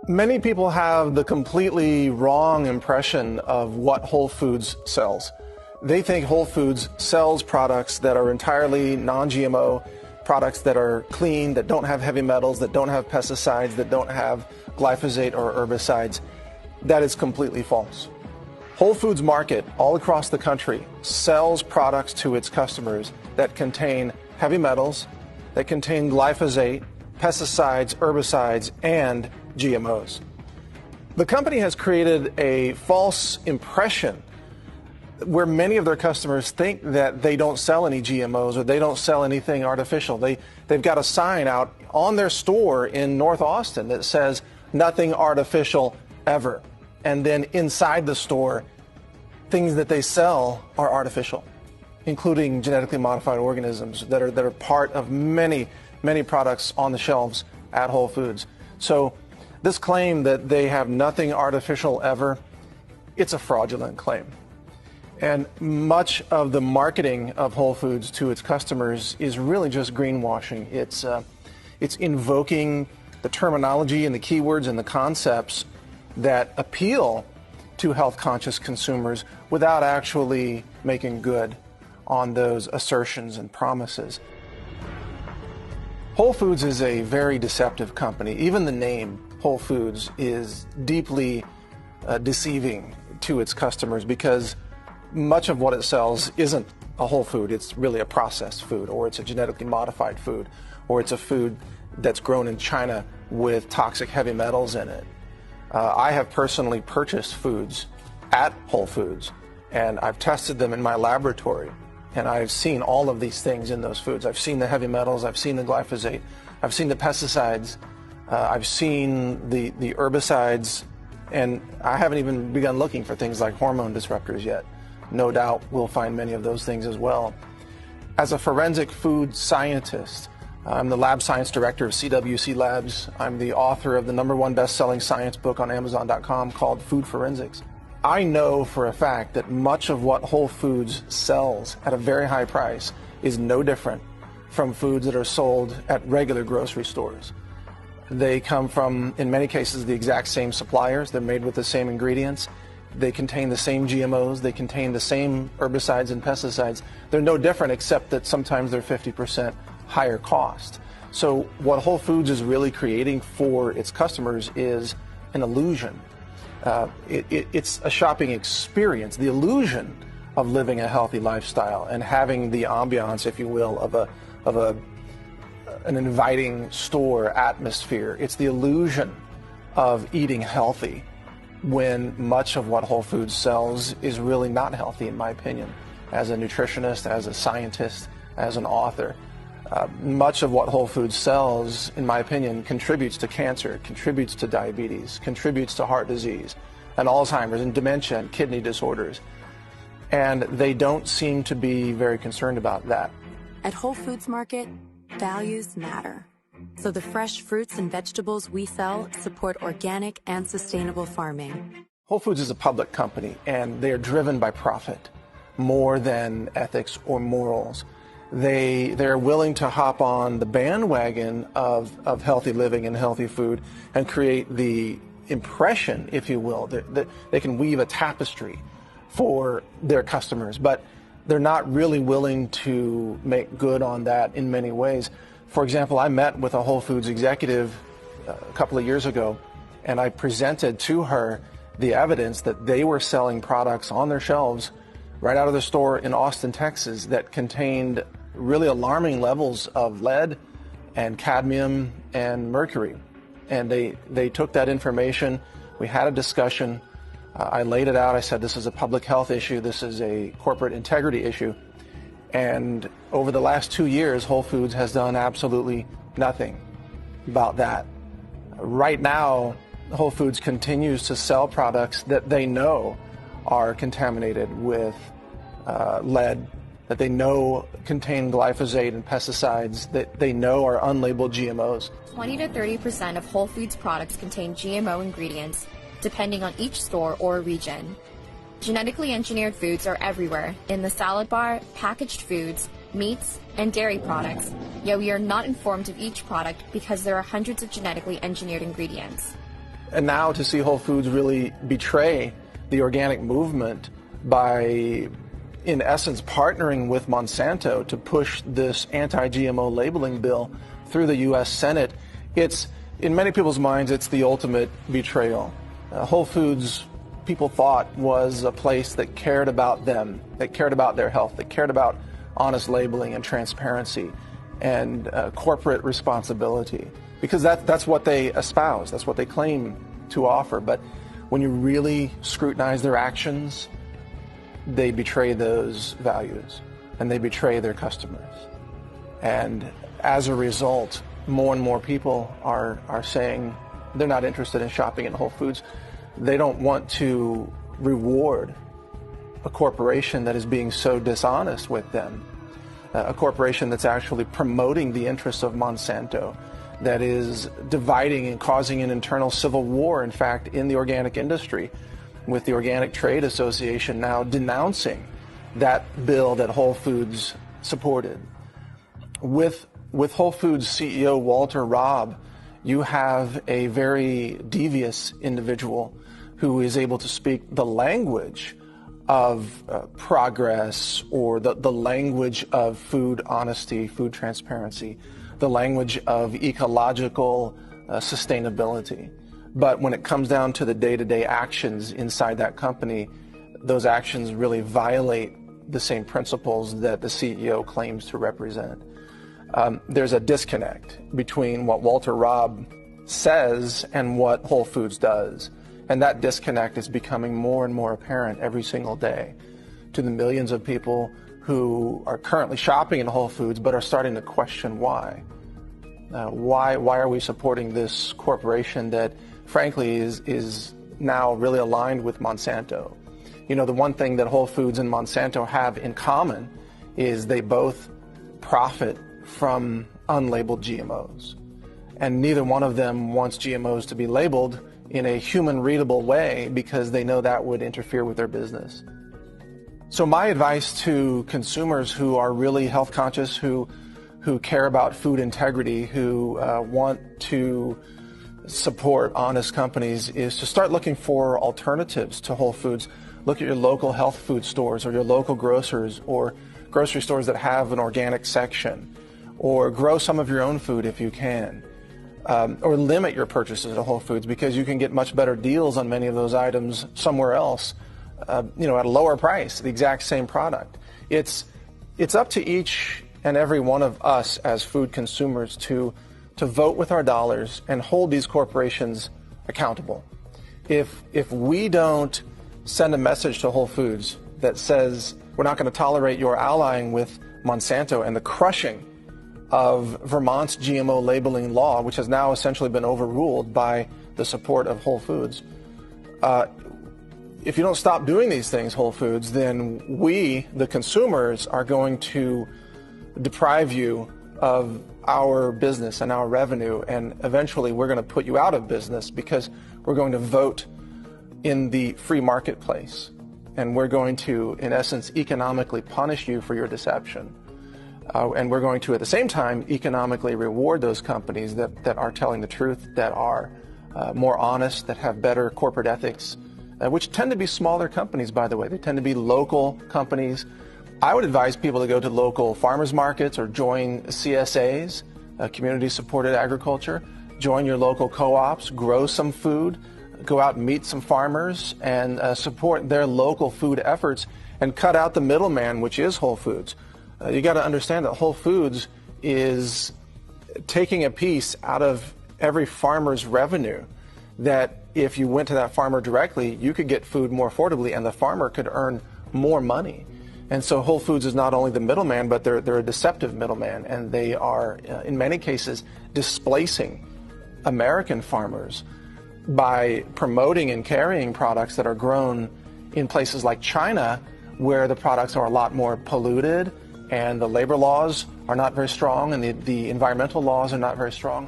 Many people have the completely wrong impression of what Whole Foods sells. They think Whole Foods sells products that are entirely non-GMO, products that are clean, that don't have heavy metals, that don't have pesticides, that don't have glyphosate or herbicides. That is completely false. Whole Foods Market all across the country sells products to its customers that contain heavy metals, that contain glyphosate, pesticides, herbicides, and GMOs. The company has created a false impression where many of their customers think that they don't sell any GMOs or they don't sell anything artificial. They've got a sign out on their store in North Austin that says nothing artificial ever. And then inside the store, things that they sell are artificial, including genetically modified organisms that are part of many products on the shelves at Whole Foods. So this claim that they have nothing artificial ever, it's a fraudulent claim. And much of the marketing of Whole Foods to its customers is really just greenwashing. It's invoking the terminology and the keywords and the concepts that appeal to health-conscious consumers without actually making good on those assertions and promises. Whole Foods is a very deceptive company. Even the name Whole Foods is deeply deceiving to its customers because much of what it sells isn't a whole food. It's really a processed food, or it's a genetically modified food, or it's a food that's grown in China with toxic heavy metals in it. I have personally purchased foods at Whole Foods, and I've tested them in my laboratory, and I've seen all of these things in those foods. I've seen the heavy metals, I've seen the glyphosate, I've seen the pesticides, I've seen the herbicides, and I haven't even begun looking for things like hormone disruptors yet. No doubt we'll find many of those things as well. As a forensic food scientist, I'm the lab science director of CWC Labs. I'm the author of the #1 best-selling science book on Amazon.com called Food Forensics. I know for a fact that much of what Whole Foods sells at a very high price is no different from foods that are sold at regular grocery stores. They come from, in many cases, the exact same suppliers. They're made with the same ingredients. They contain the same GMOs. They contain the same herbicides and pesticides. They're no different except that sometimes they're 50% higher cost. So what Whole Foods is really creating for its customers is an illusion. It's a shopping experience, the illusion of living a healthy lifestyle and having the ambiance, if you will, of an inviting store atmosphere. It's the illusion of eating healthy when much of what Whole Foods sells is really not healthy, in my opinion. As a nutritionist, as a scientist, as an author, much of what Whole Foods sells, in my opinion, contributes to cancer, contributes to diabetes, contributes to heart disease, and Alzheimer's, and dementia, and kidney disorders. And they don't seem to be very concerned about that. At Whole Foods Market, values matter. So the fresh fruits and vegetables we sell support organic and sustainable farming. Whole Foods is a public company, and they are driven by profit more than ethics or morals. They're willing to hop on the bandwagon of healthy living and healthy food and create the impression, if you will, that they can weave a tapestry for their customers, but they're not really willing to make good on that in many ways. For example, I met with a Whole Foods executive a couple of years ago, and I presented to her the evidence that they were selling products on their shelves right out of the store in Austin, Texas, that contained really alarming levels of lead and cadmium and mercury. And they took that information. We had a discussion. I laid it out. I said, this is a public health issue. This is a corporate integrity issue. And over the last 2 years, Whole Foods has done absolutely nothing about that. Right now, Whole Foods continues to sell products that they know are contaminated with lead, that they know contain glyphosate and pesticides, that they know are unlabeled GMOs. 20 to 30% of Whole Foods products contain GMO ingredients, depending on each store or region. Genetically engineered foods are everywhere, in the salad bar, packaged foods, meats, and dairy products, yet we are not informed of each product because there are hundreds of genetically engineered ingredients. And now to see Whole Foods really betray the organic movement by, in essence, partnering with Monsanto to push this anti-GMO labeling bill through the U.S. Senate, it's, in many people's minds, it's the ultimate betrayal. Whole Foods, people thought, was a place that cared about them, that cared about their health, that cared about honest labeling and transparency and corporate responsibility, because that's what they espouse, that's what they claim to offer. But when you really scrutinize their actions, they betray those values and they betray their customers. And as a result, more and more people are saying they're not interested in shopping at Whole Foods. They don't want to reward a corporation that is being so dishonest with them, a corporation that's actually promoting the interests of Monsanto, that is dividing and causing an internal civil war, in fact, in the organic industry, with the Organic Trade Association now denouncing that bill that Whole Foods supported. With Whole Foods CEO Walter Robb, you have a very devious individual who is able to speak the language of progress, or the language of food honesty, food transparency, the language of ecological sustainability. But when it comes down to the day-to-day actions inside that company, those actions really violate the same principles that the CEO claims to represent. There's a disconnect between what Walter Robb says and what Whole Foods does. And that disconnect is becoming more and more apparent every single day to the millions of people who are currently shopping in Whole Foods but are starting to question why. Why are we supporting this corporation that, frankly, is now really aligned with Monsanto? You know, the one thing that Whole Foods and Monsanto have in common is they both profit from unlabeled GMOs. And neither one of them wants GMOs to be labeled in a human-readable way because they know that would interfere with their business. So my advice to consumers who are really health conscious, who care about food integrity, who want to support honest companies, is to start looking for alternatives to Whole Foods. Look at your local health food stores or your local grocers or grocery stores that have an organic section, or grow some of your own food if you can. Or limit your purchases at Whole Foods, because you can get much better deals on many of those items somewhere else, at a lower price, the exact same product. It's up to each and every one of us as food consumers to vote with our dollars and hold these corporations accountable. If we don't send a message to Whole Foods that says we're not going to tolerate your allying with Monsanto and the crushing of Vermont's GMO labeling law, which has now essentially been overruled by the support of Whole Foods. If you don't stop doing these things, Whole Foods, then we, the consumers, are going to deprive you of our business and our revenue, and eventually we're going to put you out of business because we're going to vote in the free marketplace, and we're going to, in essence, economically punish you for your deception. And we're going to, at the same time, economically reward those companies that are telling the truth, that are more honest, that have better corporate ethics, which tend to be smaller companies, by the way. They tend to be local companies. I would advise people to go to local farmers markets or join CSAs, community-supported agriculture. Join your local co-ops, grow some food, go out and meet some farmers, and support their local food efforts, and cut out the middleman, which is Whole Foods. You got to understand that Whole Foods is taking a piece out of every farmer's revenue, that if you went to that farmer directly, you could get food more affordably and the farmer could earn more money. And so Whole Foods is not only the middleman, but they're a deceptive middleman, and they are, in many cases, displacing American farmers by promoting and carrying products that are grown in places like China, where the products are a lot more polluted, and the labor laws are not very strong, and the environmental laws are not very strong.